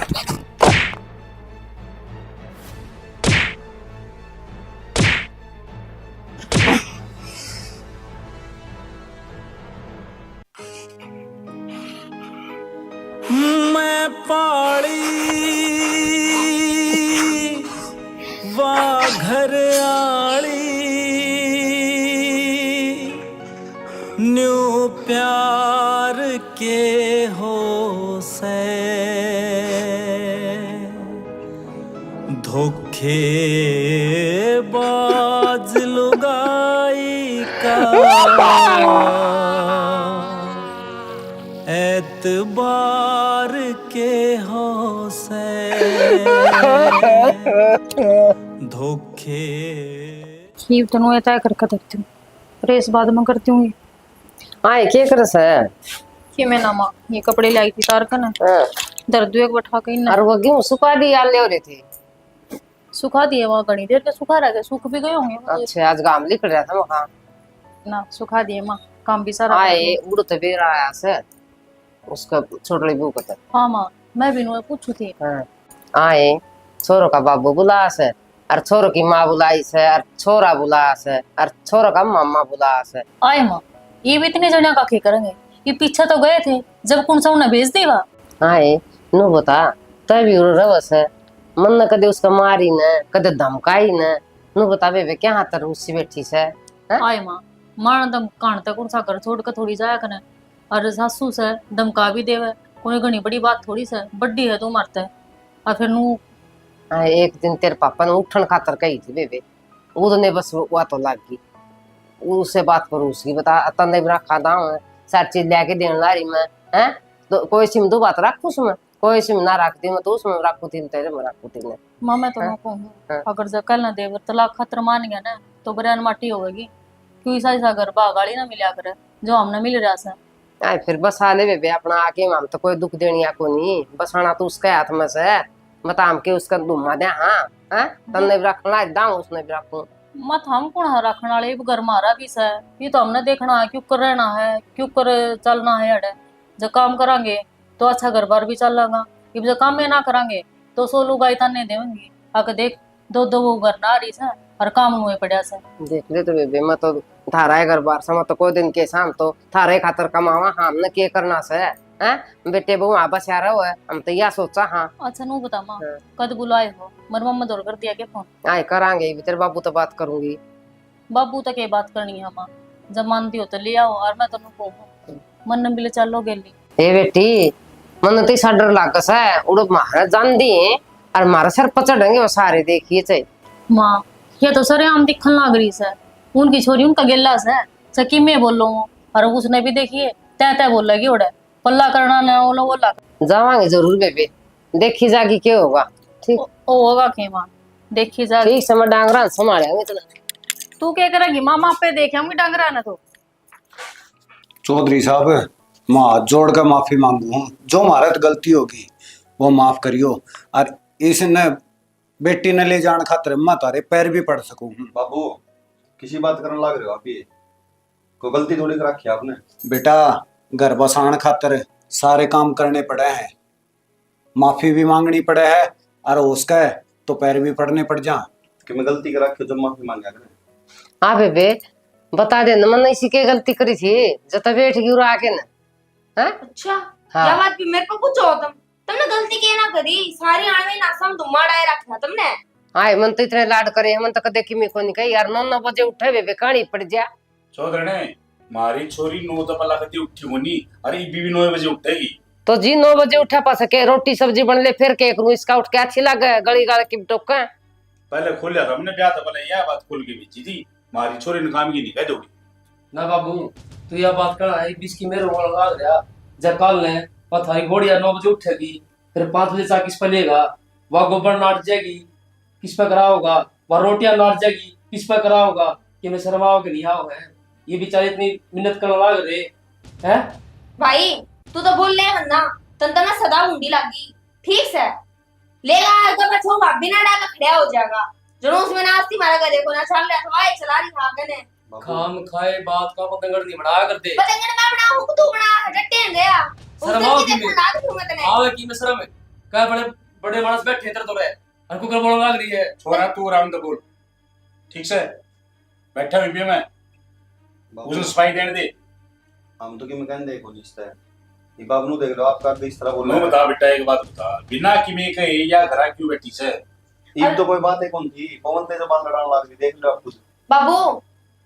मैं पाड़ी वा घर आड़ी न्यू प्यार के हो से धोखे बाज लुगाई का एतबार के हो से धोखे खीब तनु ये तय करके देखती हूँ प्रेस बाद में करती हूँ। हाँ क्या कर है कि मैं ना माँ ये कपड़े लाई थी तार का ना दर्द एक बैठा के ना और वो गेहूं सुखा दी यार ले रहे थे। सुखा दिए वहाँ घनी देर के सुखा रह गए सूख भी गए होंगे अच्छा आज गाम निकल रहा था वहाँ ना सुखा दिए माँ काम भी सारा आए उड़ तो भी रहा से उसका छोटे बू को हाँ माँ मैं भी नुए पूछू थी आए छोरो का बाबू बुला से और छोरो की माँ बुलाई से और छोरा बुला से और छोरो का मामा बुला से आए माँ ये भी इतने जने का खे करेंगे ये पीछे तो गए थे जब कौन सा उन्हें भेज देवा आए नो बता तभी रवस है मन न कदे उसका मारी न कदे धमकाई न नो बता बे क्या हाथ रूसी बैठी से आए माँ मार दम कान तक कौन सा घर छोड़ कर थोड़ी जाया कने और सासू से धमका भी देवे कोई घनी बड़ी बात थोड़ी से बड्डी है तू मरता है और फिर नू एक दिन तेरे पापा ने उठन खातर कही थी बेबे उदने बस वो तो लाग गई उससे बात पर उसकी बता तंदे भी रखा था सारी चीज लेके देने ला रही मैं हैं तो कोई सिम दो बात रख उसमें कोई सिम ना रखती मैं तो उसमें रखू थी तेरे में रखू थी माँ मैं तो कहूँ अगर जब कल ना देवर तलाक खतर मान गया ना तो बरियान माटी होगी क्यों ऐसा घर बागाड़ी ना मिला करे जो हमने मिल रहा से आए फिर बस हाले बेबे अपना आके हम तो कोई दुख देनी को नहीं बस आना तो उसके हाथ में से बता हम के उसका दुमा दे हाँ हैं तन्ने भी रखना दाऊ उसने भी रखूं मत हम कौन है रखने वाले घर मारा भी से ये तो हमने देखना है क्यों कर रहना है क्यों कर चलना है अड़े जब काम करांगे तो अच्छा घर बार भी चल लगा जब काम में ना करांगे तो सो लोग आई ताने देंगी आके देख दो दो वो घर ना रही से और काम हुए पड़ा से देख ले तो बेबे मैं तो थारा घर बार से तो कोई दिन के शाम तो थारे खातर कमावा हमने के करना से हैं बेटे बहु आप बस यार हो हम तो यह सोचा हाँ अच्छा नू बता माँ कद बुलाए हो मर मम्मा दौड़ कर दिया के फोन आए करांगे तेरे बाबू तो बात करूंगी बाबू तक ये बात करनी है माँ जब मानती हो तो ले आओ और मैं तेन कहूँ मन मिले चलो गेली ए बेटी मन तो सा डर लागस है उड़ मारा जान दी और मारा सर पचड़ेंगे वो सारे देखिए चाहे माँ ये तो सर हम दिखन लाग रही है उनकी छोरी उनका गिल्ला है सकी में बोल लो और उसने भी देखिए तय तय बोल लगी उड़े पल्ला करना ना बोला जावांगे जरूर बेबे देखी जागी क्या होगा ठीक ओ होगा के माँ देखी जागी ठीक समय डांगरा संभाले इतना तू क्या करेगी माँ माँ पे देखे हम डांगरा ना तो चौधरी साहब मैं हाथ जोड़ कर माफी मांगू हूँ जो हमारा गलती होगी वो माफ करियो और इसने बेटी ने ले जाने खातर मैं तारे पैर भी पड़ सकूं। बाबू किसी बात करने लग रहे हो आप ये कोई गलती थोड़ी कर रखी आपने बेटा घर बसाने खातर सारे काम करने पड़े हैं माफी भी मांगनी पड़े है और उसका है तो पैर भी पड़ने पड़ जा कि मैं गलती कर रखी जब माफी मांगा करें हाँ बेबे बता दे न मैंने इसी के गलती करी थी जब बैठ गई उड़ा के ना हाँ अच्छा हाँ। क्या बात भी मेरे को पूछो तुमने गलती के ना करी सारी आने नासम धुमाड़ाए रखा तुमने आए मन तो इतने लाड करे मन तो कदे किमी को नहीं कही यार 9 बजे उठे बेबे कहानी पड़ जा चौधरी ने मारी छोरी 9 तो पला कती उठी होनी अरे बीवी 9 बजे उठेगी तो जी 9 बजे उठा पा सके रोटी सब्जी बन ले फिर के करूं इसका उठ के अच्छी लगे गली गाल की टोका पहले खोलिया था हमने ब्याह था पहले यह बात खोल के बेची थी मारी छोरी ने काम की नहीं कह दोगी ना बाबू तू यह बात कर आई बीच की मेरे को लगा गया जब कल ने पथारी घोड़िया 9 बजे उठेगी फिर 5 बजे चा किस पे लेगा वह गोबर नाट जाएगी किस पे करा होगा वह रोटियां नाट जाएगी किस पे करा होगा कि मैं शर्माओ के नहीं आओ है ये बेचारे इतनी मेहनत करने लग रहे हैं भाई तू तो बोल ले ना तंतना सदा मुंडी लागी ठीक से लेगा अगर मैं छो भाभी ना डाका खड़ा हो जाएगा जरूर उसमें नास्ती मारा कर देखो ना चल ले तो आए चला रही खा गने खाम खाए बात का पतंगड़ नहीं बढ़ा करते पतंगड़ मैं बनाऊं तू बना डटे गया शर्माओ की मैं आवे की मैं शर्म है क्या बड़े बड़े मानस बैठे इधर तो रहे और कुकर बोलने लग रही है। छोरा तू आराम से बोल, ठीक से बैठा हुई भी मैं बाबू, उसे सफाई देने दे। हम तो कि मैं कहने देखो निश्चय ये बाबू नु देख लो आपका इस तरह बोल नो बता बेटा एक बात बता, बिना किमी के या घरा क्यों बैठी से? ये तो कोई बात है कौन थी पवन ते जबान लड़ाने लग गई देख लो आप खुद। बाबू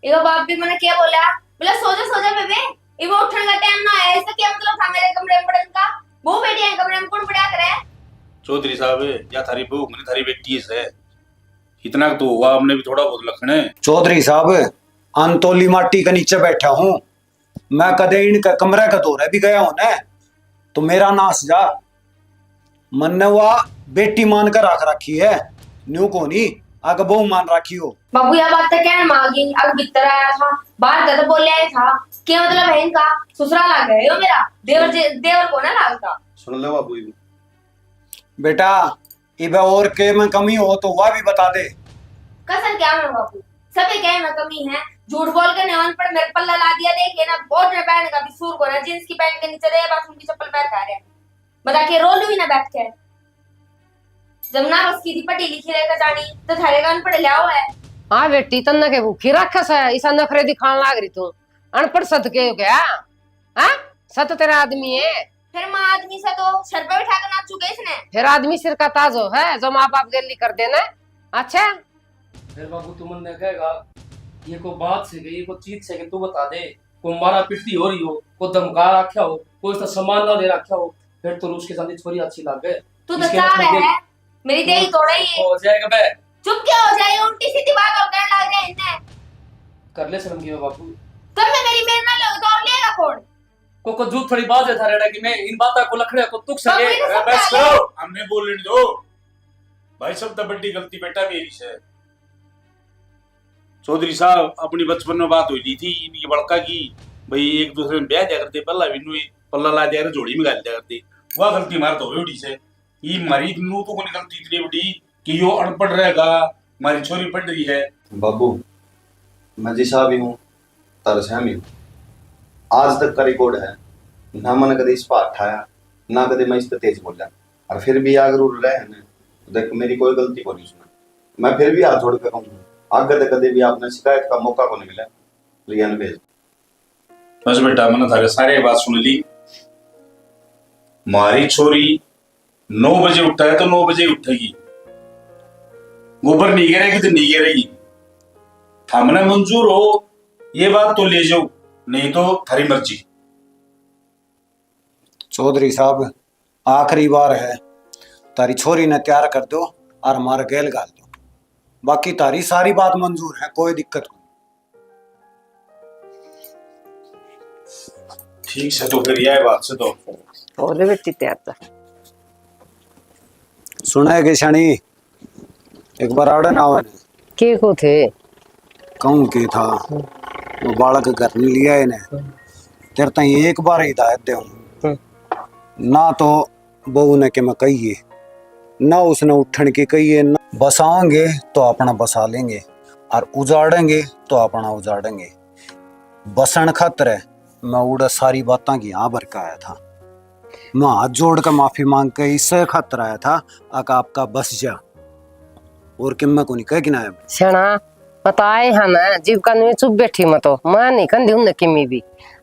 ये बाप भी मैंने क्या बोला, बोला सो जा बेबे, ये वो उठने का टाइम ना है, इसका क्या मतलब था मेरे कमरे में पड़ने का? वो बेटी है कमरे में कौन पड़ा करे? चौधरी साहब या थारी बहू मैंने थारी बेटी से इतना तो हुआ, हमने भी थोड़ा बहुत लखने। चौधरी साहब अंतोली माटी के नीचे बैठा हूँ मैं, कदे इनका कमरे का दौरा भी गया हूं ना, तो मेरा नाश जा। मन ने वह बेटी मान कर रख रखी है, न्यू को नहीं आगे बहु मान रखी हो। बाबू यह बात तो कहने मांगी, अब भीतर आया था बाहर का तो बोल आया था, क्या मतलब है इनका? ससुराल आ गए हो मेरा, देवर को ना लागता। सुन लो बाबू ये बेटा इबे और के में कमी हो तो वह भी बता दे। कसम क्या मैं बाबू, सबे कहे में कमी है, झूठ बोल के नेवन पर मेरे पल्ला ला दिया, देखिए ना बहुत ने पहन का भी सूर को ना, जींस की पैंट के नीचे दे बाथरूम की चप्पल पहन खा रहे हैं, बता के रो लू ना बैठ के। जब ना उसकी दी पटी लिखी रहेगा जानी तो थारे कान पढ़ लिया हुआ है। हाँ बेटी तन्ना के भूखी रखस है, ऐसा नखरे दिखाने लाग रही तू। अनपढ़ सत के हो क्या? हाँ सत तेरा आदमी है, फिर माँ आदमी से तो सर पे बिठा कर नाच चुके इसने। फिर आदमी सिर का ताज हो है जो माँ बाप गली कर देना। अच्छा फिर बाबू तुमने ने कहेगा ये को बात से गई, को चीज से कि तू बता दे, को मारा पिटती हो रही हो, को धमका रखा हो, कोई उसका सम्मान ना दे रखा हो, फिर तो उसके साथ छोरी अच्छी लग गए। तू तो चाह है मेरी देही तोड़ा ही हो जाएगा बे, चुप क्या हो जाए, उल्टी सीधी बात और करने लग गए इनने। कर ले शर्म की बापू, तुम में मेरी मेर ना लोग तो और लेगा कौन? को झूठ थोड़ी बात है थारे कि मैं इन बातों को लखड़े को तुक सके। बाबू, ये सब बस क्या है? करो, हमने बोलने दो भाई, सब तो बड़ी गलती बेटा मेरी से। चौधरी साहब अपनी बचपन में बात हुई थी इनकी बड़का की, भाई एक दूसरे में ब्याह दिया करते, पल्ला भी पल्ला ला दिया करते, जोड़ी में गाल दिया करते, वह गलती हमारे तो हुई से। ये हमारी नू तो कोई गलती इतनी बड़ी कि यो अनपढ़ रहेगा, हमारी छोरी पढ़ रही है। बाबू मैं जिसा भी हूँ तरसहमी हूँ, आज तक का रिकॉर्ड है ना मैंने कभी इस पर उठाया ना कभी मैं इस पर तेज बोला, और फिर भी अगर रहे हैं ना देख मेरी कोई गलती को नहीं सुना, मैं फिर भी हाथ जोड़ कर कहूँ आगे तो कभी भी आपने शिकायत का मौका को नहीं मिला, लिया न भेज। बस बेटा मैंने थारे सारे बात सुन ली, हमारी छोरी 9 बजे उठता है तो 9 बजे उठेगी, गोबर नहीं गिरेगी तो नहीं गिरेगी, थामने मंजूर हो ये बात तो ले जाओ, नहीं तो थारी मर्जी। चौधरी साहब आखिरी बार है, तारी छोरी ने तैयार कर दो और हमारा गैल गाल दो, बाकी तारी सारी बात मंजूर है, कोई दिक्कत नहीं। ठीक से तो फिर यह बात से तो बोले बेटी तैयार था। सुना है कि शनि एक बार आड़न आवन के को थे कहूँ के था वो बालक घर नहीं लिया इन्हें, तेरे तई एक बार हिदायत दे ना, तो बहू ने के मैं कहिए ना, उसने उठन की कहिए ना, बसाओगे तो अपना बसा लेंगे और उजाड़ेंगे तो अपना उजाड़ेंगे। बसन खातर है मैं उड़ा सारी बातें की यहाँ भर के आया था, मैं हाथ जोड़ कर माफी मांग के इससे खातर आया था आका आपका बस जा, और कि मैं को नहीं कह कि ना सेना बताए है ना जीव का नुई चुप बैठी मत हो, मैं नहीं कंदी हूं न किमी भी।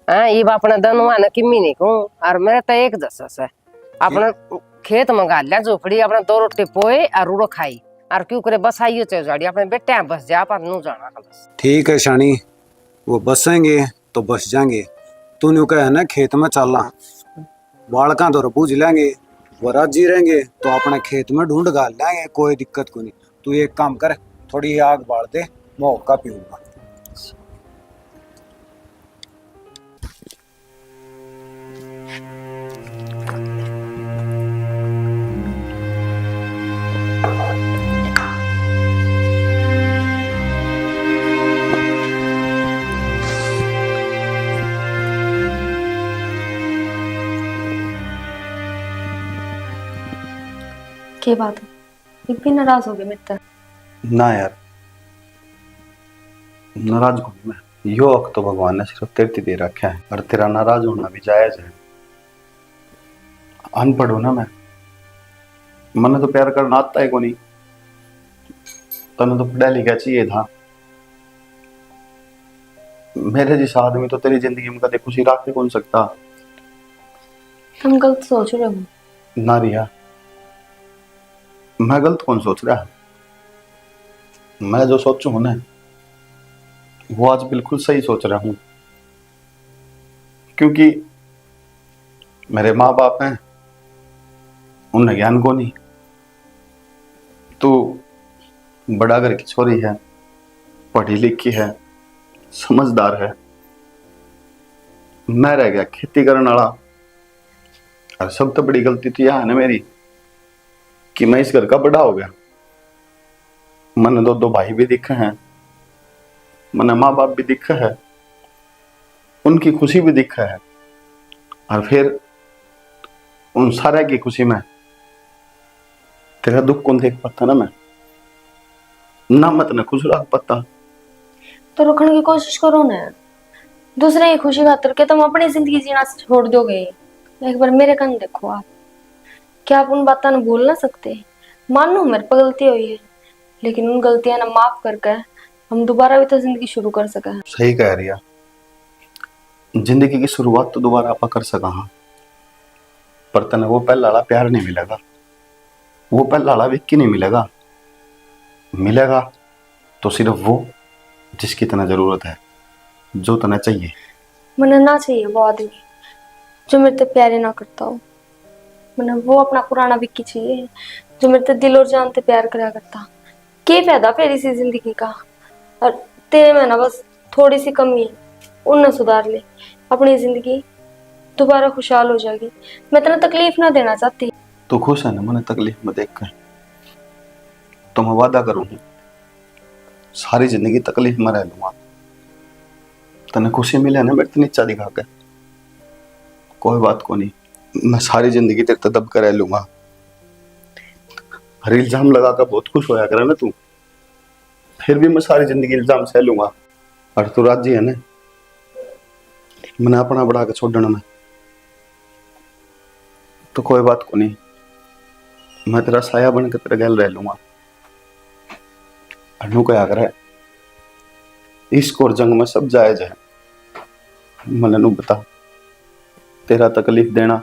हां ये अपना दनवा न किमी नहीं कहूं, और मेरा तो एक दस है अपना खेत में गाल लिया झोपड़ी, अपना 2 रोटी पोए और रूड़ो खाई, और क्यों करे बस आइयो चौजाड़ी अपने बेटे बस जा अपन नु जाना बस। ठीक है शानी, वो बसेंगे तो बस जाएंगे, तू न्यू कहे ना खेत में चलना, बालका तो बूझ लेंगे, वो राजी रहेंगे तो अपने खेत में ढूंढ गाल लेंगे, कोई दिक्कत को नहीं। तू एक काम कर, थोड़ी आग बाल दे, मैं हुक्का पीऊंगा। क्या बात है, इतनी नाराज हो गए मित्र? ना यार नाराज हूँ मैं, यो हक तो भगवान ने सिर्फ तेरे दे रखा है, और तेरा नाराज होना भी जायज है। अनपढ़ हूं ना मैं, मने तो प्यार करना आता है को नहीं, तने तो पढ़ा लिखा चाहिए था। मेरे जैसा आदमी तो तेरी जिंदगी में कभी खुशी रख के कौन सकता। तुम गलत सोच रहे हो। ना रिया, मैं गलत कौन सोच रहा? मैं जो सोचू हूं ना, वो आज बिल्कुल सही सोच रहा हूं, क्योंकि मेरे माँ बाप हैं, उन्हें ज्ञान को नहीं। तू बड़ा घर की छोरी है, पढ़ी लिखी है, समझदार है। मैं रह गया खेती करने वाला। और सबसे बड़ी गलती तो यह है ना मेरी, कि मैं इस घर का बड़ा हो गया। मैंने दो भाई भी दिखे हैं, मैंने माँ बाप भी दिखा है, उनकी खुशी भी दिखा है। और फिर उन सारे की खुशी में तेरा दुख कौन देख पाता ना? मैं ना मत न खुश रख पाता। तो रुकने की कोशिश करो ना। दूसरे की खुशी खातर के तुम अपनी जिंदगी जीना छोड़ दोगे। एक बार मेरे कान देखो आप। क्या आप उन बातों को भूल ना सकते? मानो मेरे पर गलती हुई है, लेकिन उन गलतियां ना माफ करके हम दोबारा भी तो जिंदगी शुरू कर सके। सही कह रही है, जिंदगी की शुरुआत तो दोबारा आप कर सका। हाँ, पर तने वो पहला वाला प्यार नहीं मिलेगा, वो पहला वाला विक्की नहीं मिलेगा। मिलेगा तो सिर्फ वो जिसकी तना जरूरत है, जो तना चाहिए। मैंने ना चाहिए वो आदमी जो मेरे से प्यार ही ना करता हो। मैंने वो अपना पुराना विक्की चाहिए जो मेरे से दिल और जान से प्यार करा करता। क्या फायदा फिर इसी जिंदगी का? और तेरे में ना बस थोड़ी सी कमी है, उन्हें सुधार ले, अपनी जिंदगी दोबारा खुशहाल हो जाएगी। मैं तेना तकलीफ ना देना चाहती। तो खुश है ना मैंने तकलीफ में देख कर? तो मैं वादा करूँ सारी जिंदगी तकलीफ में रह लूंगा। तने खुशी मिले ना मेरे नीचा दिखा के, कोई बात को नहीं, मैं सारी जिंदगी तेरे तो दब कर रह लूंगा। हर इल्जाम लगा कर बहुत खुश होया करे ना तू, फिर भी मैं सारी जिंदगी इल्जाम सह लूंगा। और तू राजी है ना मैंने अपना बढ़ा के छोड़ने में? तो कोई बात को नहीं, मैं तेरा साया बन के तेरे गैल रह लूंगा। अनु क्या करे, इश्क और जंग में सब जायज है। मैंने नु बता, तेरा तकलीफ देना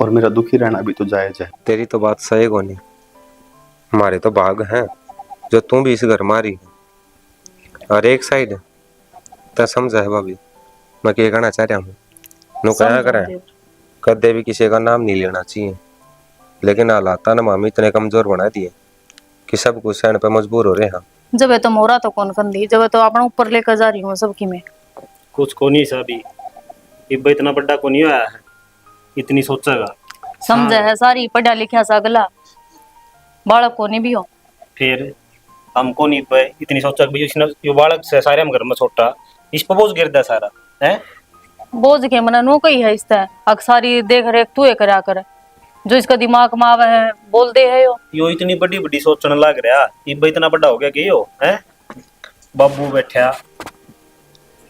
और मेरा दुखी रहना भी तो जायज है। तेरी तो बात सही को नहीं, हमारे तो भाग हैं जो तू भी इस घर मारी। और एक साइड तो समझा है भाभी, मैं क्या कहना चाह रहा हूँ। नु क्या करें, कदे भी किसी का नाम नहीं लेना चाहिए, लेकिन हालात ना मामी इतने कमजोर बना दिए कि सब कुछ सहने पे मजबूर हो रहे हैं। जब ये तो मोरा तो कौन कर दी, जब ये तो अपना ऊपर लेकर जा रही हूँ सबकी में। कुछ को नहीं साबी, इब्बा इतना बड़ा को नहीं आया है, इतनी सोचेगा। समझे है सारी पढ़ा लिखा सा अगला बालक को नहीं भी हो। फिर हमको नहीं पे इतनी सोचा कि इसने यो बालक से सारे हम घर में छोटा इस पर बोझ गिरदा सारा है। बोझ के मना नो कही है इस तरह सारी देख रेख तू है करा कर, जो इसका दिमाग में आवे है बोल दे है यो इतनी बड़ी बड़ी सोचने लग रहा। इब्बा इतना बड़ा हो गया कि यो है। बाबू बैठा,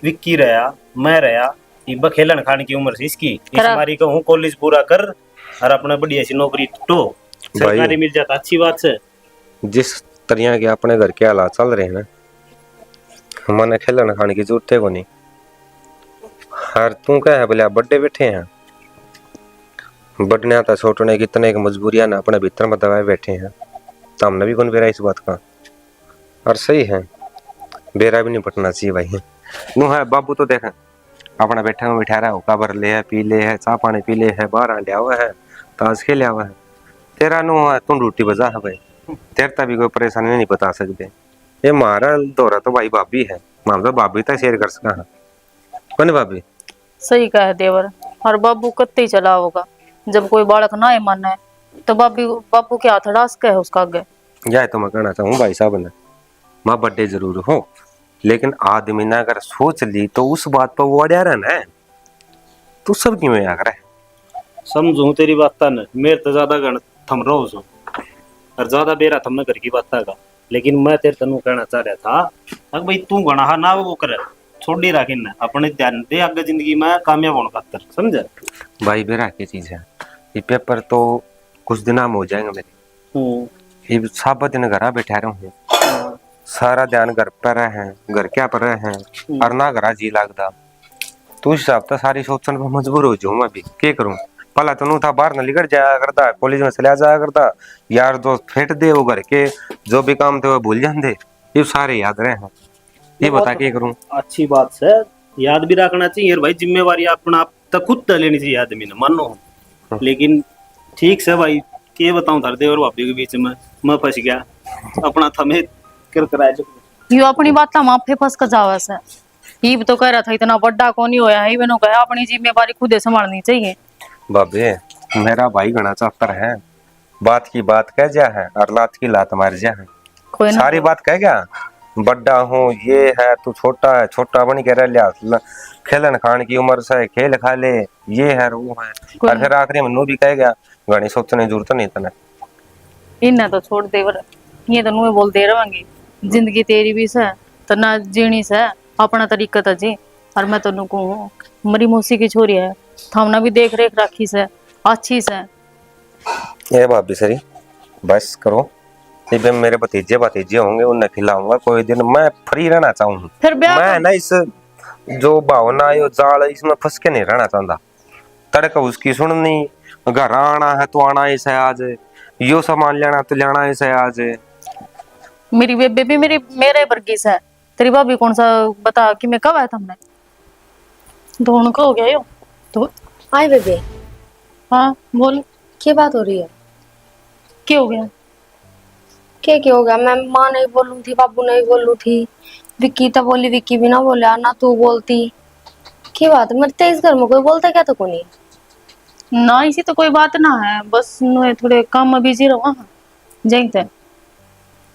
विक्की रहा, मैं रहा। इब्बा खेलन खाने की उम्र से इसकी, इस मारी कहूँ कॉलेज पूरा कर और अपना बढ़िया सी नौकरी टो सरकारी मिल जाता, अच्छी बात से। जिस तरह के अपने घर के हालात चल रहे हैं ना, हमारे खेलन खाने की जरूरत है को नहीं। हर तू क्या है बोले बड़े बैठे हैं, बढ़ने आता छोटने कितने की मजबूरियां ना अपने भीतर में दबाए बैठे हैं। तो हमने भी कौन बेरा इस बात का, और सही है बेरा भी नहीं पटना चाहिए भाई। नू है बाबू तो देख अपना बैठा हुआ बैठा रहा है, काबर ले है, पी ले है, चाह पानी पी ले है, बाहर आंडिया हुआ है, ताश खेलिया हुआ है। तेरा नू है तू रोटी बजा है भाई, तेरता भी कोई परेशानी नहीं बता सकते। ये मारा दौरा तो भाई भाभी है, मामला भाभी तक शेयर कर सका है कौन भाभी। सही कहा है देवर। और बाबू कत्ते ही चला होगा, जब कोई बालक ना माना है तो बाबू के हाथ डास के है उसका आगे। यह तो मैं कहना चाहूँ भाई साहब ने, माँ बर्थडे जरूर हो, लेकिन आदमी ने अगर सोच ली तो उस बात पर वो अड़िया रहना है। तू सब क्यों याद रहे? समझू तेरी बात न, मेरे तो ज्यादा गण थम रहो सो और ज्यादा बेरा थमने घर की बात का। लेकिन मैं तेरे तनु कहना चाह रहा था, अगर भाई तू गणा ना वो करे छोड़ी राखी ना, अपने ध्यान दे आगे जिंदगी में कामयाब होने खातर, समझे? भाई बेरा की चीज है, ये पेपर तो कुछ दिन में हो जाएंगे मेरे। ये सब दिन घर बैठा रहे हूँ, सारा ध्यान घर पर है, घर क्या पर है और ना घरा जी लगता। तो इस हिसाब से सारी सोचने पर मजबूर हो जाऊँ मैं भी, क्या करूँ। पहला तो नू था बाहर न निकल जाया करता, कॉलेज में चला जाया करता, यार दोस्त फेंट दे, वो घर के जो भी काम थे वो भूल जाते, ये सारे याद रहे हैं। ये बता क्या करूँ। अच्छी बात है, याद भी रखना चाहिए भाई, जिम्मेवारी अपना आप तक खुद लेनी चाहिए आदमी ने, मानो। लेकिन ठीक से भाई, के बताऊं तार देवर भाभी के बीच में मैं फंस गया, अपना था मैं कर कराया जो यो अपनी बात माफे फंस कर जावे से। ये तो कह रहा था इतना बड़ा कौन ही होया है, मैंने कहा अपनी जिम्मेवारी खुद संभालनी चाहिए। बाबे मेरा भाई घना चाहता है, बात की बात कह जा है और लात की लात मार जा है। कोई ना सारी बात कह गया, बड़ा हूँ ये है, तू छोटा है, छोटा बनी कह रहा, खेलन खान की उम्र से खेल खा ले, ये है वो है। और फिर आखिरी में नू भी कह गया घनी सोचने की जरूरत नहीं तने। इन्हें तो छोड़ दे, ये तो नुए बोल दे रवांगी, जिंदगी तेरी भी से तो ना जीनी से अपना तरीका था जी। और मैं तेन कहूँ मरी मौसी की छोरी है, थामना भी देख रेख राखी से अच्छी से। ये भाभी सरी बस करो, ये मेरे भतीजे भतीजे होंगे उन्हें खिलाऊंगा कोई दिन, मैं फ्री रहना चाहूँ। फिर मैं ना इस जो भावना यो जाल इसमें फंस के नहीं रहना चाहता। तड़का उसकी सुननी, घर आना है तो आना ही से आज, यो सामान लेना तो लेना ही से आज। मेरी बेबे भी मेरे वर्गी से है, तेरी भाभी कौन सा बता कि मैं कब आया था हमने दोनों का हो गया यो तो। हाय बेबे। हाँ बोल, क्या बात हो रही है? क्या हो गया? क्या हो गया? मैं माँ नहीं बोलूँ थी, बाबू नहीं बोलूँ थी, विक्की तो बोली, विक्की भी ना बोला ना, तू बोलती। क्या बात है? मरते इस घर में कोई बोलता क्या तो कोनी ना, इसी तो कोई बात ना है, बस थोड़े काम में बिजी रहो जानते।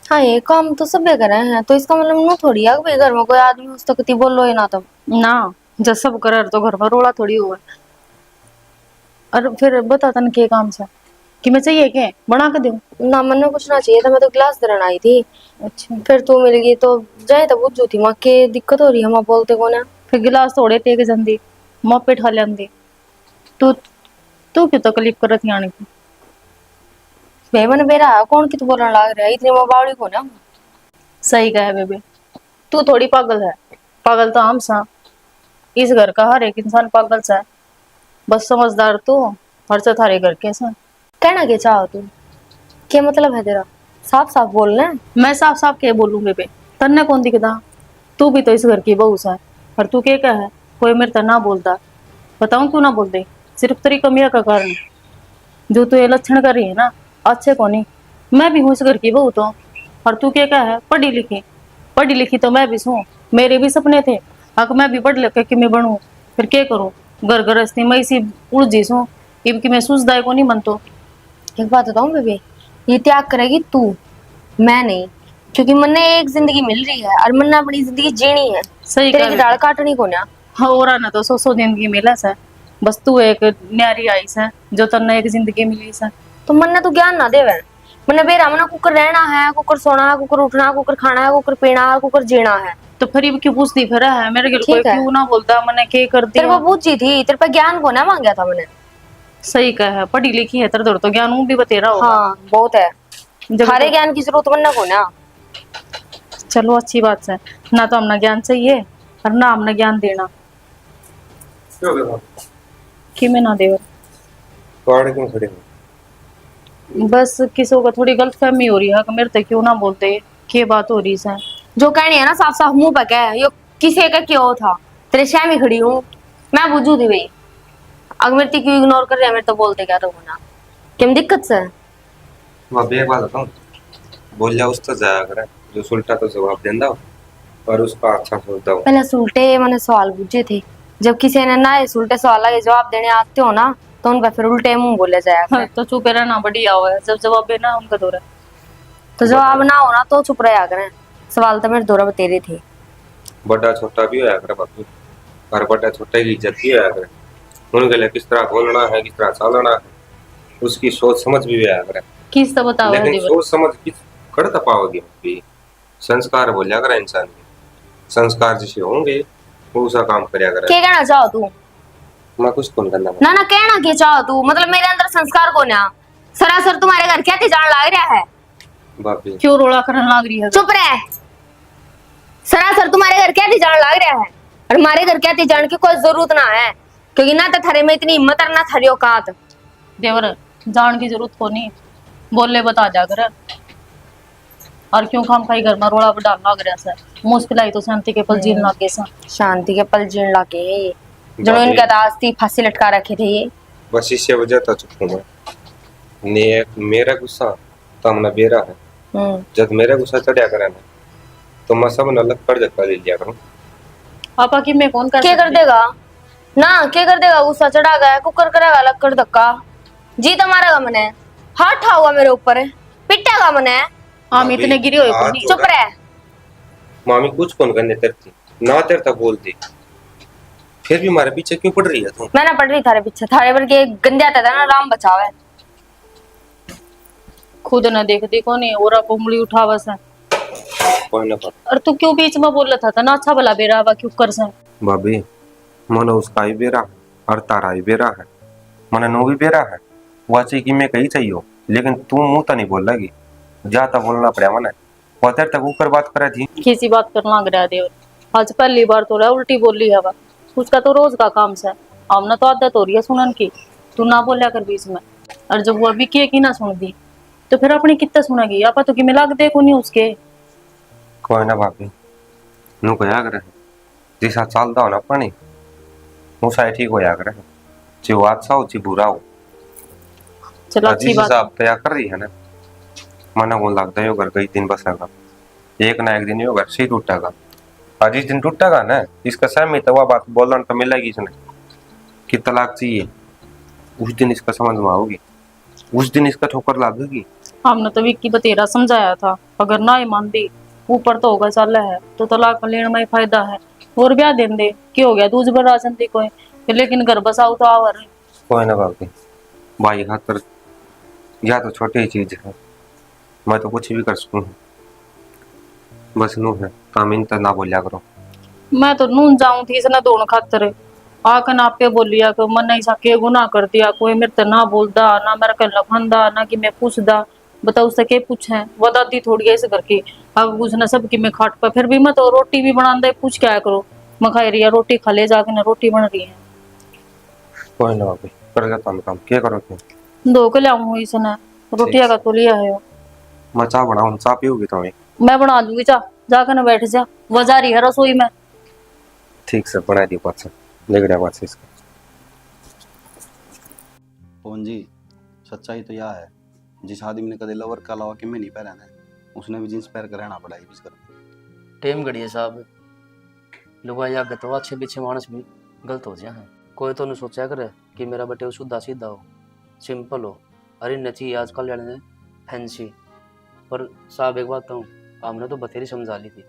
हाँ ये काम तो सब करे हैं, तो इसका मतलब नो थोड़ी है कि घर में कोई आदमी उस तक बोलो ही ना तो ना, जब सब करे तो घर में रोड़ा थोड़ी हुआ। और फिर बता तन के काम से कि मैं चाहिए के बना के दूं ना, मैंने कुछ ना चाहिए था, मैं तो गिलास दरन आई थी। अच्छा फिर तू मिल गई तो जाए तो बुझू थी माँ के दिक्कत हो रही है, माँ बोलते को ना। फिर गिलास थोड़े टेक जंदी माँ पे ठा लेंदी। तू तू क्यों तकलीफ करत यानी की? भाई मैंने बेरा कौन की तू बोलने लग रहा है, इतनी माँ बावड़ी को ना। सही कहे बेबे, तू थोड़ी पागल है, पागल तो हम सा, इस घर का हर एक इंसान पागल सा है, बस समझदार तू और थारे घर के सा। कहना क्या चाहो तू? क्या मतलब है तेरा? साफ साफ बोलना है। मैं साफ साफ क्या बोलूं बेबे, तन्ने कौन दिखता? तू भी तो इस घर की बहू सा है, और तू क्या कह है कोई मेरे तना बोलता? बताऊं क्यों ना बोलते? सिर्फ तेरी कमियां का कारण, जो तू ये लक्षण कर रही है ना अच्छे को नहीं। मैं भी हूँ इस घर की बहू तो, और तू क्या कह है पढ़ी लिखी तो मैं भी हूँ, मेरे भी सपने थे, अगर मैं भी पढ़ लिख के मैं बनूं, फिर क्या करूँ? घर गृहस्थी में इसी उलझी हूँ, कि मैं सूझदाय को नहीं मन तो। एक बात बताऊं बेबी, ये त्याग करेगी तू, मैं नहीं, क्योंकि मन्ने एक जिंदगी मिल रही है और मन्ने अपनी जिंदगी जीनी है। सही तेरे की दाढ़ काटनी को ना। हाँ और ना तो 100 जिंदगी मिला सा, बस तू एक न्यारी आई सा जो तन्ने एक जिंदगी मिली सा। तो मन्ने तो ज्ञान ना देवे, मन्ने बेरा मना कुकर रहना है, कुकर सोना है, कुकर उठना, कुकर खाना है, कुकर पीना है, कुकर जीना है। तो फिर ये क्यों पूछती फिर है मेरे घर कोई क्यों ना बोलता मैंने क्या कर तेरे दिया? को पूछी थी, तेरे पे ज्ञान को ना मांगा था मैंने। सही कहा है, पढ़ी लिखी है तेरे दर तो ज्ञान भी बतेरा होगा। हाँ बहुत है, सारे ज्ञान की जरूरत मन्ने को ना। चलो अच्छी बात है, ना तो हमने ज्ञान चाहिए और ना हमने ज्ञान देना कि मैं ना देवर। क्यों खड़े हो? बस किसी को थोड़ी गलतफहमी हो रही है कि मेरे तक क्यों ना बोलते, क्या बात हो रही है? जो कहनी है ना साफ साफ मुंह पे कह, यो किसी का क्यों था, तेरे शहर में खड़ी हूँ मैं, बुझू थी भाई, अगर मेरे क्यों इग्नोर कर रहे हैं, मेरे तो बोलते क्या तो ना क्या दिक्कत से। भाभी एक बात बताऊं, बोल जा उस तो जाया करे, जो सुलटा तो जवाब देंदा हो और उसका अच्छा सोचता हो। पहले सुलटे मैंने सवाल पूछे थे, जब किसी ने ना सुलटे सवाल के जवाब देने आते हो ना तो उन पर फिर उल्टे मुंह बोले जाया। तो चुप रहना बढ़िया हुआ है, जब जवाब देना उनका दौर है तो जवाब ना होना तो चुप रहा करें, सवाल तो मेरे दौरा तेरे थे। बड़ा छोटा भी होया करे बापू, और बड़ा छोटे की इज्जत भी होया करे, उनके लिए किस तरह बोलना है, किस तरह चलना है, उसकी सोच समझ भी होया करे। किस तो बताओ, लेकिन सोच समझ किस कड़ता पाओगे भी, संस्कार बोलिया करे इंसान के, संस्कार जिसे होंगे वो उसा काम करया करे। क्या कहना चाहो तू? मैं कुछ कौन करना ना कहना क्या चाहो तू, मतलब मेरे अंदर संस्कार को ना, सरासर तुम्हारे घर क्या जान लग रहा है? भाभी क्यों रोला करने लग रही है? चुप रह। सरासर तुम्हारे घर क्या जान लग रहा है, और हमारे घर क्या जान की कोई जरूरत ना है, क्योंकि ना तो थारे में इतनी हिम्मत और ना थारी औकात। देवर जान की जरूरत को नहीं, बोले बता जा कर। और क्यों खाम खाई घर में रोला डाल लग रहा है? मुश्किल आई तो शांति के पल जीन लागे सा। शांति के पल जीण लागे ये जिन्होंने इनका दास थी फांसी लटका रखे थे ये। बस इससे वजह तो चुप हूँ मैं। मेरा गुस्सा तो हमने बेरा है। जब मेरा गुस्सा चढ़िया करे ना तो मैं सब अलग कर जगह ले लिया करूँ। पापा की मैं कौन क्या कर देगा ना, क्या कर देगा? गुस्सा चढ़ा गया कुकर करेगा लक्कड़ धक्का। जी तुम्हारा मन है, हाथ ठाओगा मेरे ऊपर, पिटेगा मन है। हम इतने गिरी हुए को नहीं। चुप रह। मामी कुछ कौन करने तेरती ना तेरता बोलती, फिर भी हमारे पीछे क्यों पड़ रही है तू? मैं ना पड़ रही थारे पीछे, थारे पर के गंदे आता था ना, राम बचावे। खुद न देखती को नहीं और आप उंगली उठावा से। कोई ना पर और तू क्यों बीच में बोल रहा था ना? अच्छा भला बेरा हवा क्यों कर से? भाभी मनो उसका ही बेरा और तारा ही बेरा है, मने नो भी बेरा है। वाची की मैं कही चाहिए, लेकिन तू मुंह तो नहीं बोल लगी, जाता बोलना पड़ा मने। वो तेरे तक ऊपर बात करे थी। किसी बात करना लग रहा है देवर, आज पहली बार तो रहा उल्टी बोली हवा। उसका तो रोज का काम से, हमने तो आदत हो रही है सुनन की। तू ना बोलिया कर बीच में, और जब वो अभी की ना सुन दी तो फिर अपनी कितना सुनेगी? आपा तो कि मिला के देखो नहीं उसके। कोई ना भाभी नू कया करे जैसा चलता हो ना पानी मुसा ठीक होया करे, ची अच्छा हो ची बुरा हो। चलो अच्छी बात आप कया कर रही है ना, मना को लगता है यो घर कई दिन बसेगा, एक ना एक दिन यो घर से टूटेगा। आज इस दिन टूटेगा ना, इसका सहमत हुआ बात बोलना तो मिलेगी इसने कि तलाक चाहिए, उस दिन इसका समझ में आओगी, उस दिन इसका ठोकर लगेगी। हमने तो विक्की बतेरा समझाया था, अगर ना ही मानती ऊपर तो होगा चल है तो तलाक लेने में फायदा है, और ब्याह दें दे क्या हो गया? दूज भर राशन थी कोई, लेकिन घर बसाओ तो आवर। कोई ना भाभी भाई खातर या तो छोटी चीज है, मैं तो कुछ भी कर सकूं, बस नू है तामीन तो ना बोलिया करो। मैं तो नून जाऊं थी इसने दोनों खातर आकर ना पे बोलिया कि मन ऐसा के गुनाह कर दिया, कोई मेरे तो ना बोलदा ना मेरे को लखंदा ना कि मैं पूछदा। बताओ उससे के पूछे? वो दादी थोड़ी है इस घर की, अब उसने सबकी मैं खाट पर, फिर भी मैं तो रोटी भी बना दे पूछ क्या करो। मैं खा रही है रोटी, खा ले जाके ना रोटी बन रही है। कोई ना भाभी कर जाता मैं काम, क्या करो तुम? दो के लाऊं इसने रोटिया का तो लिया है। मैं चाय बनाऊं, चाय पियोगी तुम्हें? मैं बना दूंगी चाह, जाकर ना बैठ जा, वो जा रही है रसोई में। ठीक से बना दी बात से लेकर बात से इसका। पवन जी सच्चाई तो यह है, जिस आदमी ने कदे लवर का अलावा किमें नहीं पहना है, उसने भी जींस पहन कर रहना पड़ा है इस घर में। टेम घड़ी है साहब, लोग या गतवा अच्छे पीछे मानस भी गलत हो जाए। कोई तो नहीं सोचा करे कि मेरा बटे शुद्धा सीधा हो, सिंपल हो। अरे नची आजकल लड़ने फैंसी। पर साहब एक बात कहूँ, हमने तो बतेरी समझा ली थी,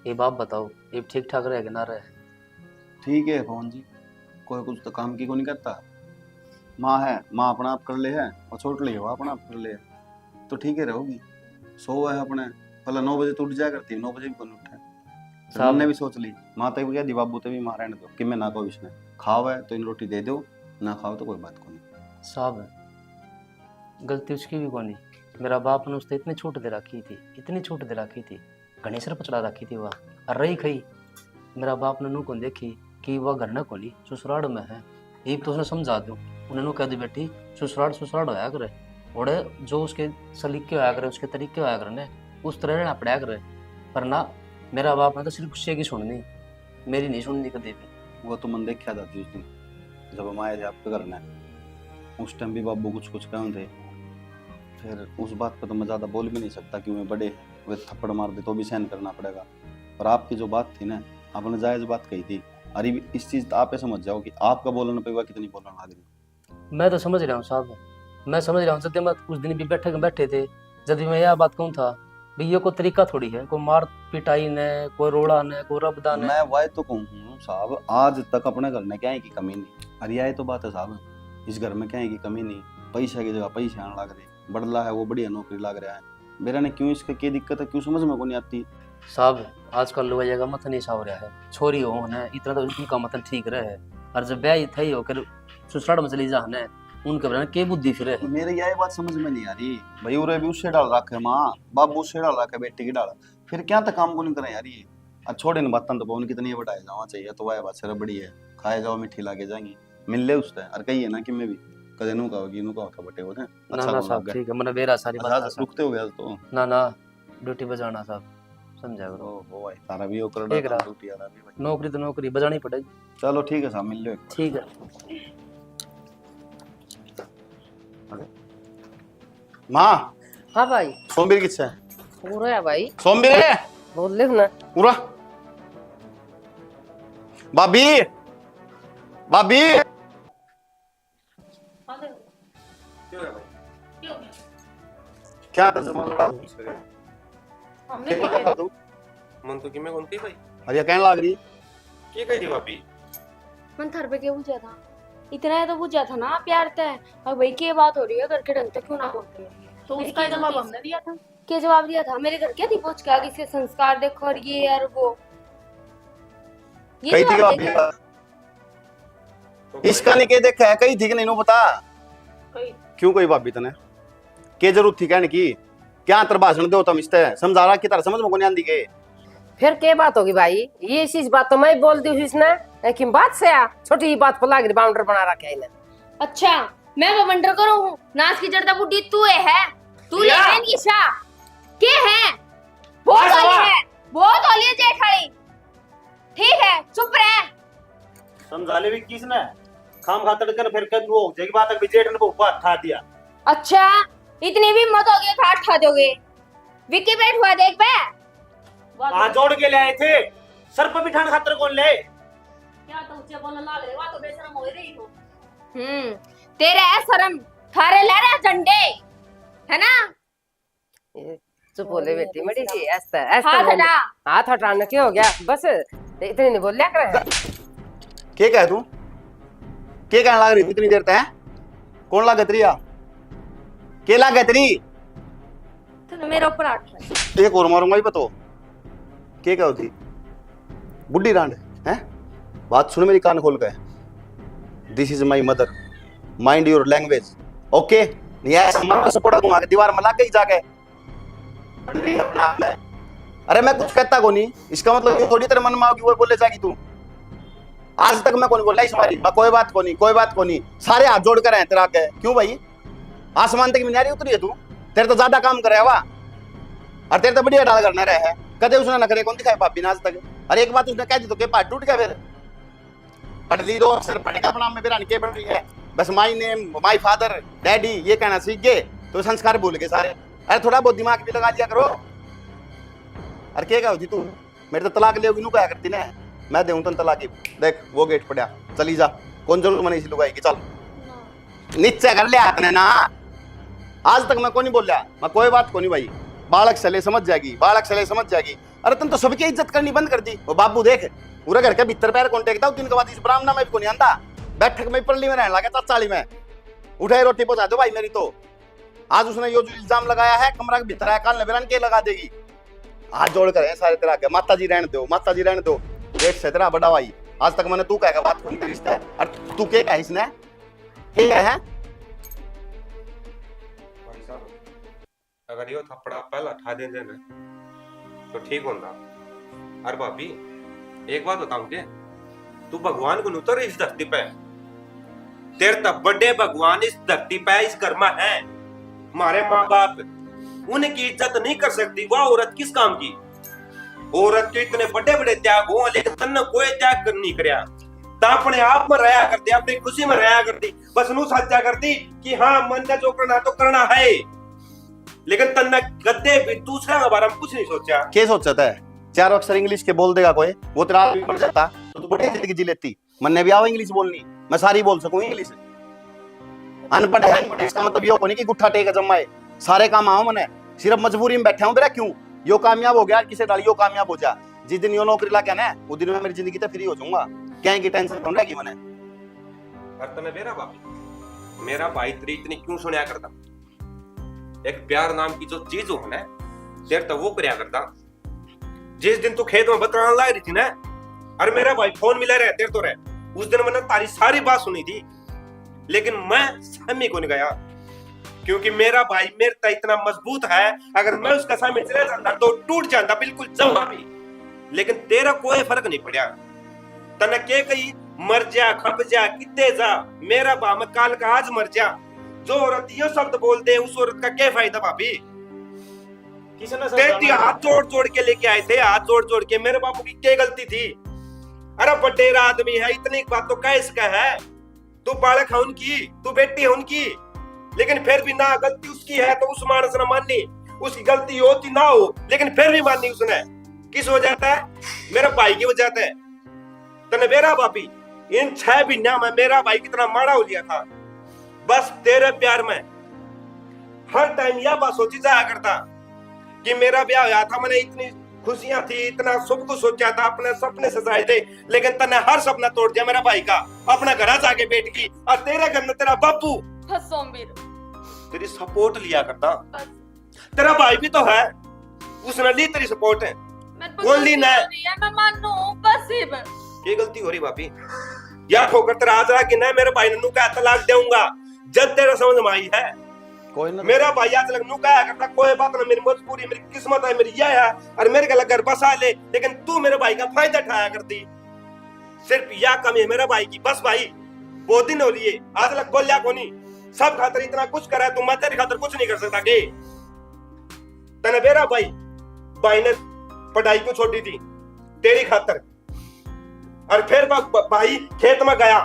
ये बाप बताओ ये ठीक ठाक रहे कि ना रहे? ठीक है पवन जी, कोई कुछ तो काम की को नहीं करता। माँ है, माँ अपना आप कर ले है, और छोट ले हो अपना आप कर ले है, तो ठीक है रहोगी। सो है अपने पहले 9 बजे तो उठ जाया करती है, 9 बजे भी कौन उठे? साहब ने भी सोच ली, माँ तक भी कह दी बाबू तो भी माँ रहने दो कि मैं ना को इसने खाओ है तो इन रोटी दे दो, ना खाओ तो कोई बात को नहीं। साहब गलती उसकी भी कोनी, मेरा बाप ने उसने इतनी छूट दे रखी थी, इतनी छूट दे रखी थी, गणेशर पचड़ा रखी थी वह, और रही खई मेरा बाप ने नू को देखी कि वह घर न कोली ससुराल में है। ये तो उसने समझा दो, उन्होंने कह दी बेटी ससुराल ससुराल होया करे, और जो उसके सलीके होया करे, उसके तरीके होया करे उस तरह रहना पड़ा करे। पर ना मेरा बाप ने तो सिर्फ उससे की सुननी, मेरी नहीं सुननी कभी भी। वो तो मन देखा जाती उस दिन जब हम आए थे आपके घर में, उस टाइम भी बाबू कुछ कुछ कहे थे। फिर उस बात पर तो मैं ज़्यादा बोल भी नहीं सकता कि मैं बड़े हैं, वे थप्पड़ मार दे तो भी सहन करना पड़ेगा। पर आपकी जो बात थी ना, आपने जायज़ बात कही थी। अरे इस चीज़ तो आप समझ जाओ कि आपका बोलने पे वह कितनी बोलने लग रही। मैं तो समझ रहा हूँ साहब, मैं समझ रहा हूँ। सत्य मत उस दिन भी बैठे थे, जब भी मैं यह बात कहूँ था भाई ये कोई तरीका थोड़ी है, कोई मार पिटाई ने, कोई रोड़ा ने, कोई रबदा ने। मैं वही तो कहूँ साहब, आज तक अपने घर में क्या है की कमी नहीं। अरे यही तो बात है साहब, इस घर में क्या है की कमी नहीं, पैसा की जगह पैसे आने लग रहे, बड़ला है वो बढ़िया नौकरी लग रहा है। मेरा ने क्यों इसका क्या दिक्कत है, क्यों समझ में को नहीं आती? साहब आजकल लोग जगह मतन ऐसा हो रहा है, छोरी हो ना इतना तो उनका मतन ठीक रहे, और जब ब्याह था ही होकर ससुराल में चली जा उनके बना के बुद्धि फिर है। मेरे यही बात समझ में नहीं आ रही भाई, उरे भी उससे डाल रखे माँ, बाबू उससे डाल रखे, बेटी की डाल, फिर क्या तक काम को नहीं करे यार ये। अच्छा छोड़े न बात, तो पवन कितनी बढ़ाए जाना चाहिए, तो वह बात से बड़ी है, खाए जाओ मिट्टी लाके जाएंगे, मिल ले उससे और कही है ना कि मैं भी कदे नु का होगी नु का होता बटे होते। ना ना साहब ठीक है, मैंने बेरा सारी बात रुकते हो गया तो ना ना ड्यूटी बजाना साहब, समझा करो। ओ भाई तारा भी ओकर ठीक रहा। ड्यूटी यार अभी भाई। नौकरी तो नौकरी बजानी पड़ेगी। चलो ठीक है साहब, मिल लो। ठीक है। माँ हाँ भाई सोमवीर किससे है? पूरा है भाई, सोमवीर है बोल ले ना। पूरा भाभी भाभी क्या मन तो कि मैं कौन थी भाई? अरे कहने लग रही की कही थी भाभी? मन थर पे क्या पूछा था, इतना है तो पूछा था ना प्यार तय। अब भाई की बात हो रही है, घर के ढंग से क्यों ना बोलते हो? तो उसका जवाब हमने दिया था। क्या जवाब दिया था? मेरे घर क्या थी पूछ के, किसके संस्कार देखो और ये और वो, ये कही थी जवाब कि देगा। इसका नहीं के देखा है, कही थी कि नहीं नो बता क्यों कोई भाभी तने के जरूरत थी कहने की? क्या अंतर भाषण दो तुम इसते समझा रहा की तरह समझ में को नहीं आंदी के? फिर क्या बात होगी भाई, ये इस बात तो मैं बोल दी हूँ इसने, लेकिन बात से आ छोटी बात पर लाग बाउंडर बना रखा है इन्हें। अच्छा मैं बवंडर करो हूँ, नाच की जड़ता बुड्ढी तू है तू ले है निशा के है, बहुत वाली है, बहुत वाली है जेठाड़ी। ठीक है चुप रह। समझा ले भी किसने खाम खातर कर फिर कब वो जगी बात तक जेठ ने वो बात खा दिया। अच्छा इतनी भी मत हो गई था ठा दोगे। विक्की बैठ हुआ देख बे, आ जोड़ के ले आए थे सर पर बिठान खातर कौन ले? क्या तो ऊंचे बोलने लग रहे, वहां तो बेशरम हो रही हो। तेरे है शर्म, थारे ले रहे झंडे है ना। चुप बोले बेटी मड़ी जी, ऐसा ऐसा हाथ हटा। हाथ हटाना क्या हो गया, बस इतने नहीं बोल लिया कर। के कह तू के कहने लग रही थी इतनी देर तक? कौन लागत रही? के लागत रही? तूने मेरे ऊपर आठ एक और मारूंगा ही बतो। के क्या होती बुड्ढी रांड है? बात सुन मेरी कान खोल के, this is my mother, mind your language okay? नहीं ऐसा मार सपोर्ट दूंगा के दीवार में लाके ही जाके। अरे मैं कुछ कहता को नहीं, इसका मतलब ये थोड़ी तेरे मन में आओगी वो बोले जाएगी तू। आज तक मैं कौन बोला इस बारी कोई बात को नहीं, कोई बात को नहीं, सारे हाथ जोड़ कर हैं तेरा के। क्यों भाई आसमान तक मिनारी उतरी है तू? तेरे तो ज्यादा काम करे हुआ और तेरे तो बढ़िया डाल करना रहे है, कदे उसने नखरे कौन दिखाए भाभी ने आज तक? अरे एक बात उसने कह दी तो के पाट टूट गया फिर पढ़ ली दो अक्षर पढ़ेगा अपना में बिरान के बढ़ रही है, बस my name my father daddy ये कहना सीख गए तो संस्कार भूल गए सारे। अरे थोड़ा बहुत दिमाग भी लगा लिया करो। अरे क्या होती तू मेरे तो तलाक ले नू क्या करती ना, मैं देऊं तन तलाक। देख वो गेट पड़ा, चली जा, कौन जरूर मनी लुगाई की, चल नीचे कर लिया आपने ना। आज तक मैं को नहीं बोल रहा, मैं कोई बात को नहीं भाई, बालक सले समझ जाएगी, बालक सले समझ जाएगी। अरे तुम तो सबकी इज्जत करनी बंद कर दी। वो बाबू देख पूरे घर के भीतर पैर कॉन्टेक्ट दाओ, दिन के बाद इस ब्राह्मण में भी को नहीं आंदा, बैठक में परली में रहने लगा चाली में, उठाए रोटी पहुंचा दो भाई मेरी। तो आज उसने यो जो इल्जाम लगाया है कमरा के भीतर है, काल नबेरन के लगा देगी। हाथ जोड़ कर सारे तेरा आगे, माता जी रहने दो, माता जी रहने दो, पेट से तेरा बड़ा भाई। आज तक मैंने तू कहेगा बात को नहीं रिश्ता है, और तू क्या कहा इसने ठीक है? भाई साहब अगर यो थप्पड़ा पहला ठा दे देना तो ठीक होता। अरे भाभी एक बात बताऊं के, तू भगवान को उतर इस धरती पे, तेरे तब बड़े भगवान इस धरती पे इस घर में है, हमारे माँ बाप उनकी इज्जत नहीं कर सकती, वह औरत किस काम की? औरत के इतने बड़े बड़े त्याग हो लेकिन तन्ने कोई त्याग कर नहीं करया, ता अपने आप में रहा करती, अपनी खुशी में रहा करती, बस नू साचा करती कि हाँ मन ने जो करना तो करना है, लेकिन तन्ने गद्दे भी दूसरे के बारे में कुछ नहीं सोचा। क्या सोचता है? चार अक्षर इंग्लिश के बोल देगा कोई, वो तेरा आदमी पड़ जाता तो तू बड़ी जिंदगी जी लेती। मन भी आओ इंग्लिश बोलनी, मैं सारी बोल सकूं इंग्लिश। अनपढ़ है इसका मतलब ये नहीं कि गुट्ठा टेक जमाए, सारे काम आओ मने, सिर्फ मजबूरी में बैठा हूं तेरा। क्यों यो कामयाब हो गया किसे डाली यो कामयाब हो जा, जिस दिन यो नौकरी ला के ना उस दिन में मेरी जिंदगी तो फ्री हो जाऊंगा, क्या की टेंशन कौन रहेगी मने। तने मेरा बाप मेरा भाई तेरी इतनी क्यों सुनया करता? एक प्यार नाम की जो चीज हो ना तेरे तो वो करया करता। जिस दिन तू खेत में बतराने ला रही थी ना, अरे मेरा भाई फोन मिला रहे तेरे तो रहे, उस दिन मैंने तारी सारी बात सुनी थी, लेकिन मैं सहमी को नहीं गया, क्योंकि मेरा भाई मेरे तक इतना मजबूत है, अगर मैं उसका सामने चले जाता तो टूट जाता बिल्कुल जमा भी। लेकिन तेरा कोई फर्क नहीं पड़ा। तने के कही मर जा खप जा कितने जा, मेरा भाम काल का आज मर जा। जो औरत ये शब्द बोलते उस औरत का क्या फायदा भाभी? तेरी हाथ जोड़ जोड़ के लेके आए थे, हाथ जोड़ जोड़ के। मेरे बापू की क्या गलती थी? अरे बटेरा आदमी है, इतनी बात तो कह इसका है। तू बालक है उनकी, तू बेटी है उनकी, लेकिन फिर भी ना गलती उसकी है तो उस मानस ने माननी। उसकी गलती होती ना हो लेकिन फिर भी माननी उसने। किस वजह है? मेरे भाई की वजह है। तने मेरा बापी इन 6 महीना में मेरा भाई कितना माड़ा हो लिया था। बस तेरे प्यार में हर टाइम यह बात सोची जाया करता कि मेरा ब्याह हुआ था, मैंने इतनी खुशियां थी, इतना सब कुछ सोचा था, अपने सपने सजाए थे, लेकिन तने हर सपना तोड़ दिया मेरा भाई का। अपना घर जाके बैठ गई और तेरे घर में तेरा बापू तेरी सपोर्ट लिया करता। तेरा भाई भी तो है, उसने ली तेरी सपोर्ट है। कौन ली ना? ये गलती हो रही भाभी। या ठोकर तेरा आज रहा कि ना मेरे भाई ने नू का तलाक दूंगा जब तेरा समझ में आई है। कोई ना, मेरा भाई आज लग नू कहा करता कोई बात ना, मेरी मजबूरी मेरी किस्मत है, मेरी यह है और मेरे गला घर बसा ले, लेकिन तू मेरे भाई का फायदा उठाया करती। सिर्फ यह कमी है मेरा भाई की, बस भाई बहुत दिन हो लिए आज लग बोलिया कोनी। सब खातर इतना कुछ करा है, तू मैं तेरी खातर कुछ नहीं कर सकता के? तने मेरा भाई ने पढ़ाई क्यों छोड़ी थी? तेरी खातर। और फिर भाई खेत में गया,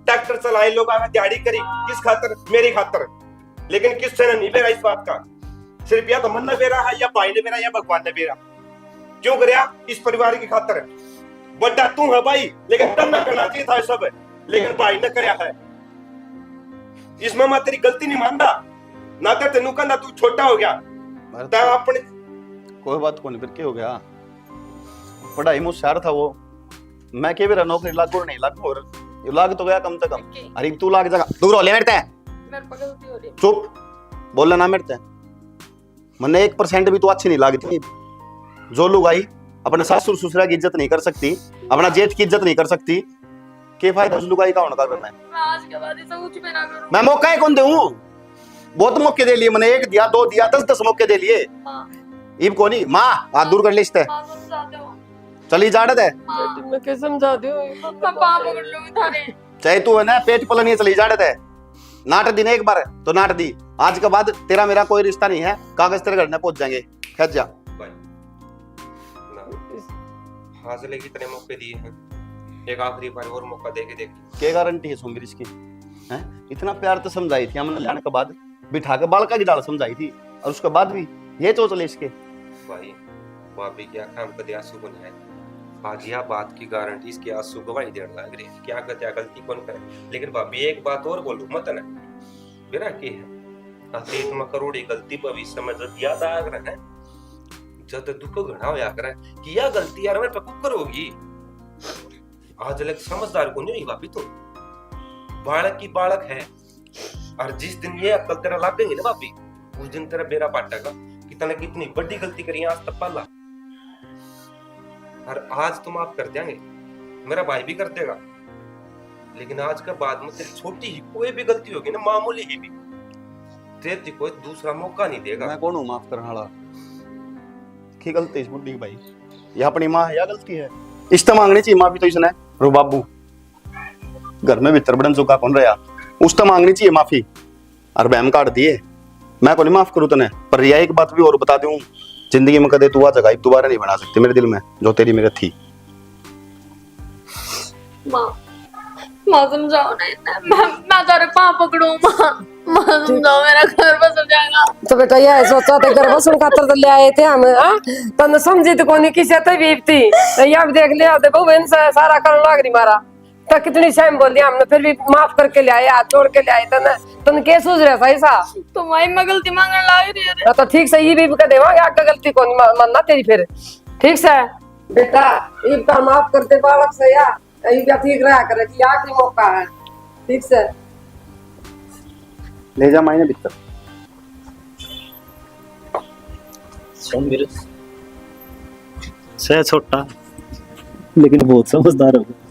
ट्रैक्टर चलाए, लोग आगे दिहाड़ी करी, किस खातर? मेरी खातर। लेकिन किससे नहीं बेरा इस बात का? सिर्फ या तो मन ने बेरा है, या भाई ने बेरा, या भगवान ने बेरा। क्यों करया? इस परिवार की खातर। बड़ा तू है भाई, लेकिन तब ना करना चाहिए था सब, लेकिन भाई ने करया है। इसमें मैं तेरी गलती नहीं मानता ना, तेनू कहना तू छोटा हो गया अपने। कोई बात को नहीं, फिर क्या हो गया? पढ़ाई में होशियार था वो, मैं के भी नौकरी लागू नहीं लागू, और लाग तो गया कम से कम। अरे तू लाग जाएगा, दूर हो ले मेरे ते। चुप बोलना ना मेरे ते। मैंने 1% भी तो अच्छी नहीं लगती। जो लोग आई अपने सासुर ससुरा की इज्जत नहीं कर सकती, अपना जेठ की इज्जत नहीं कर सकती, के फायदा उस लुगाई का होने का? मैं आज के बाद ऐसा कुछ भी ना करूं। मैं मौका ही कौन दूं? बहुत मौके दे लिए मैंने, 1 दिया 2 दिया 10 मौके दे लिए। इब को नहीं माँ हाथ दूर कर ले इसते, चली जा रहे थे। मैं कैसे समझा दूं? मैं पाप पकड़ लूंगी थारे। चाहे तू है ना पेट पलन ये चली जा रहे थे। नाट दी ने एक बार तो नाट दी, आज के बाद तेरा मेरा कोई रिश्ता नहीं है, कागज तेरे घर में पहुंच जाएंगे। खैर जा। हाजिर की इतने मौके दिए हैं, एक आखिरी बार और मौका दे के देख। क्या गारंटी है सुमीर इसकी? हैं? इतना प्यार तो समझाई थी हमने, लाने के बाद बिठा के बालका की डाल समझाई थी, और उसके बाद भी ये तो चले इसके। भाई भाभी क्या काम कदे आंसू को नहीं, आज यह बात की गारंटी इसके आंसू गवाही देने लग रहे। क्या कहते गलती कौन करे? लेकिन भाभी एक बात और बोलूं मत ना, मेरा के है अतीत में करोड़ी गलती भविष्य में जब याद आ रहा है, जब दुख घना होया करे कि यह गलती यार मेरे पे कुकर होगी। आज लग समझदार को नहीं भाभी, तो बालक की बालक है, और जिस दिन ये अक्ल तेरा लागेंगे ना भाभी, उस दिन तेरा बेरा पाटेगा कि तने कितनी बड़ी गलती करी आज तक पहला। और आज तुम आप कर देंगे, मेरा भाई भी कर देगा, लेकिन आज के बाद में तेरी छोटी ही कोई भी गलती होगी ना, मामूली ही भी, तेरी कोई दूसरा मौका नहीं देगा। मैं कौन हूँ माफ करने वाला? की गलती इस बुड्ढी भाई, ये अपनी माँ है या गलती है? इस तो मांगनी चाहिए माफी तो इसने। रो बाबू घर में भीतर बड़न चुका कौन रहा, उस तो मांगनी चाहिए माफी, और बहम काट दिए। मैं को नहीं माफ करूँ तने, पर यह एक बात भी और बता दूं, जिंदगी में कदे तू आ जगह दोबारा नहीं बना सकती मेरे दिल में जो तेरी मेरे थी। माँ समझाओ ना, मैं तेरे पाँव पकड़ूं। माँ समझाओ, मेरा घर बस हो जाएगा। तो बेटा ये सोचा थे घर बसन खातर तो ले आए थे हम, तन समझी तो कोनी किसी ते बीप थी, अब देख लिया देखो बहन से सारा कर लाग रही मारा, तो कितनी शाम बोल दिया हमने, फिर भी माफ करके ले आए, हाथ जोड़ के ले आए। तन के सोच रहा था ऐसा? तो माई मैं गलती मांगने लग रही है। तो ठीक से ये भी कह देवा आगे गलती कोनी मानना तेरी, फिर ठीक से बेटा ईब का माफ करते बालक से, या क्या ठीक रहा करे कि आखिरी मौका है। ठीक से ले जा मायने भीतर। से छोटा लेकिन बहुत समझदार होगा।